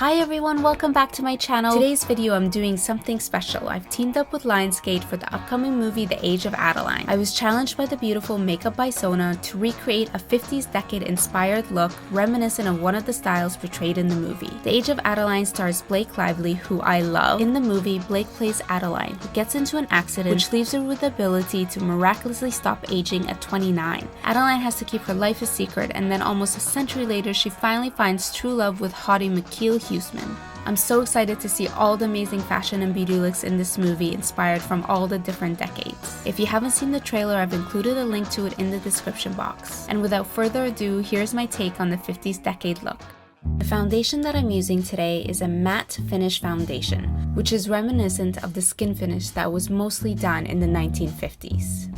Hi everyone, welcome back to my channel. Today's video I'm doing something special. I've teamed up with Lionsgate for the upcoming movie The Age of Adeline. I was challenged by the beautiful Makeup by Sona to recreate a 50s decade inspired look reminiscent of one of the styles portrayed in the movie. The Age of Adeline stars Blake Lively, who I love. In the movie, Blake plays Adeline, who gets into an accident which leaves her with the ability to miraculously stop aging at 29. Adeline has to keep her life a secret, and then almost a century later she finally finds true love with haughty McKeel Huseman. I'm so excited to see all the amazing fashion and beauty looks in this movie inspired from all the different decades. If you haven't seen the trailer, I've included a link to it in the description box. And without further ado, here's my take on the 50s decade look. The foundation that I'm using today is a matte finish foundation, which is reminiscent of the skin finish that was mostly done in the 1950s.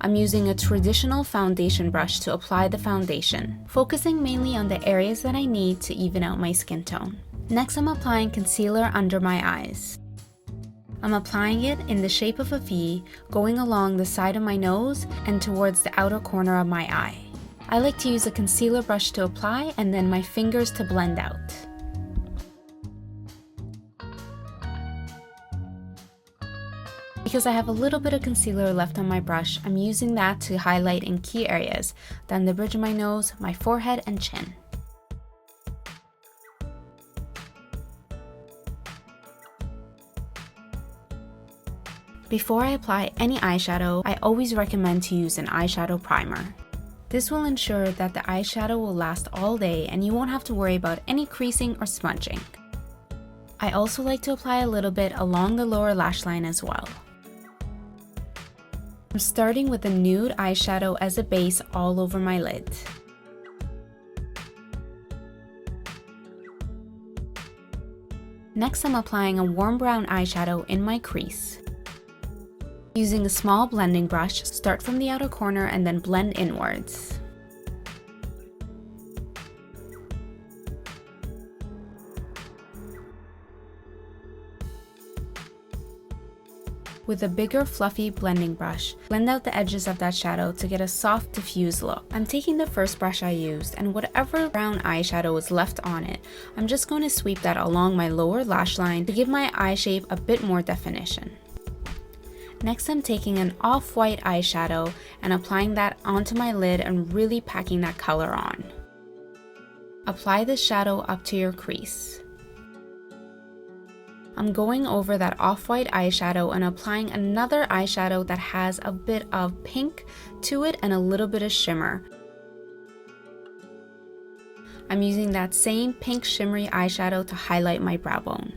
I'm using a traditional foundation brush to apply the foundation, focusing mainly on the areas that I need to even out my skin tone. Next, I'm applying concealer under my eyes. I'm applying it in the shape of a V, going along the side of my nose and towards the outer corner of my eye. I like to use a concealer brush to apply and then my fingers to blend out. Because I have a little bit of concealer left on my brush, I'm using that to highlight in key areas, down the bridge of my nose, my forehead, and chin. Before I apply any eyeshadow, I always recommend to use an eyeshadow primer. This will ensure that the eyeshadow will last all day and you won't have to worry about any creasing or smudging. I also like to apply a little bit along the lower lash line as well. I'm starting with a nude eyeshadow as a base all over my lid. Next, I'm applying a warm brown eyeshadow in my crease. Using a small blending brush, start from the outer corner and then blend inwards. With a bigger fluffy blending brush, blend out the edges of that shadow to get a soft diffused look. I'm taking the first brush I used and whatever brown eyeshadow is left on it, I'm just going to sweep that along my lower lash line to give my eye shape a bit more definition. Next, I'm taking an off-white eyeshadow and applying that onto my lid and really packing that color on. Apply the shadow up to your crease. I'm going over that off-white eyeshadow and applying another eyeshadow that has a bit of pink to it and a little bit of shimmer. I'm using that same pink shimmery eyeshadow to highlight my brow bone.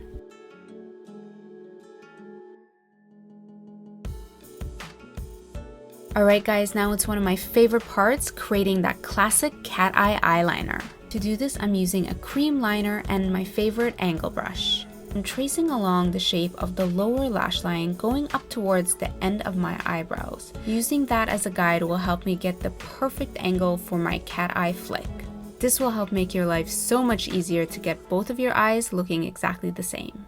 Alright guys, now it's one of my favorite parts, creating that classic cat eye eyeliner. To do this, I'm using a cream liner and my favorite angle brush. I'm tracing along the shape of the lower lash line going up towards the end of my eyebrows. Using that as a guide will help me get the perfect angle for my cat eye flick. This will help make your life so much easier to get both of your eyes looking exactly the same.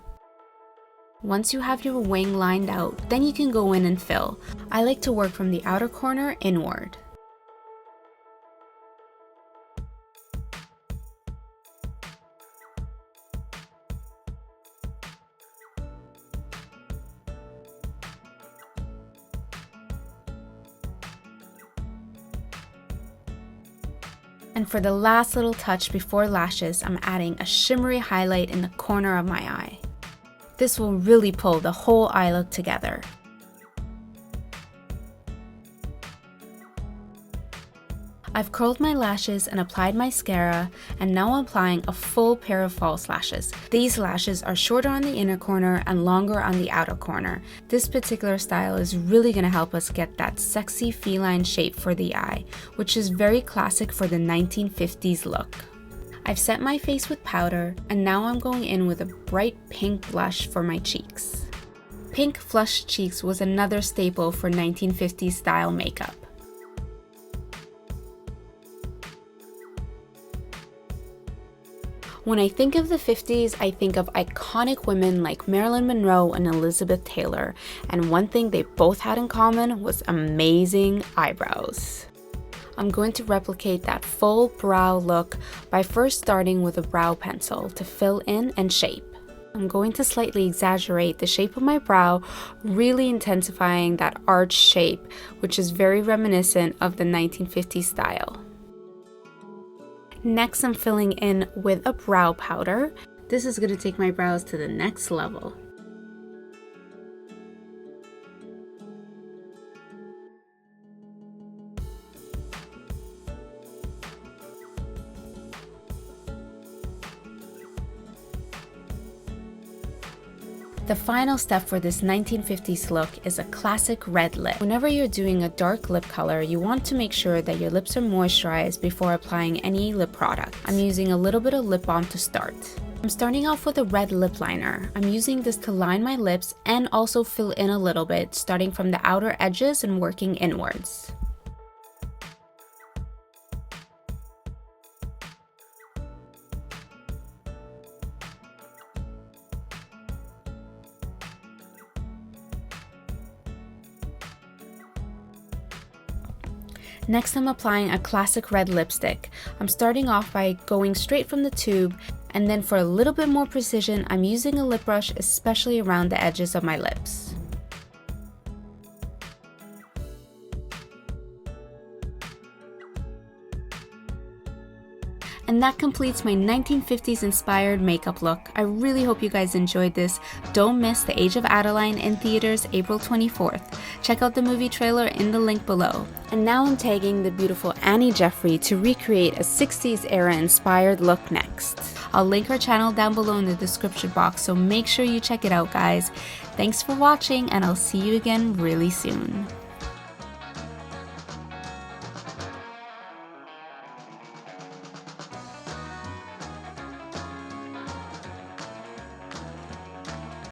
Once you have your wing lined out, then you can go in and fill. I like to work from the outer corner inward. And for the last little touch before lashes, I'm adding a shimmery highlight in the corner of my eye. This will really pull the whole eye look together. I've curled my lashes and applied mascara, and now I'm applying a full pair of false lashes. These lashes are shorter on the inner corner and longer on the outer corner. This particular style is really going to help us get that sexy feline shape for the eye, which is very classic for the 1950s look. I've set my face with powder, and now I'm going in with a bright pink blush for my cheeks. Pink flushed cheeks was another staple for 1950s style makeup. When I think of the 50s, I think of iconic women like Marilyn Monroe and Elizabeth Taylor, and one thing they both had in common was amazing eyebrows. I'm going to replicate that full brow look by first starting with a brow pencil to fill in and shape. I'm going to slightly exaggerate the shape of my brow, really intensifying that arch shape, which is very reminiscent of the 1950s style. Next, I'm filling in with a brow powder. This is going to take my brows to the next level. The final step for this 1950s look is a classic red lip. Whenever you're doing a dark lip color, you want to make sure that your lips are moisturized before applying any lip product. I'm using a little bit of lip balm to start. I'm starting off with a red lip liner. I'm using this to line my lips and also fill in a little bit, starting from the outer edges and working inwards. Next, I'm applying a classic red lipstick. I'm starting off by going straight from the tube, and then for a little bit more precision, I'm using a lip brush, especially around the edges of my lips. And that completes my 1950s inspired makeup look. I really hope you guys enjoyed this. Don't miss The Age of Adeline in theaters April 24th. Check out the movie trailer in the link below. And now I'm tagging the beautiful Annie Jeffrey to recreate a 60s era inspired look next. I'll link her channel down below in the description box, so make sure you check it out, guys. Thanks for watching, and I'll see you again really soon.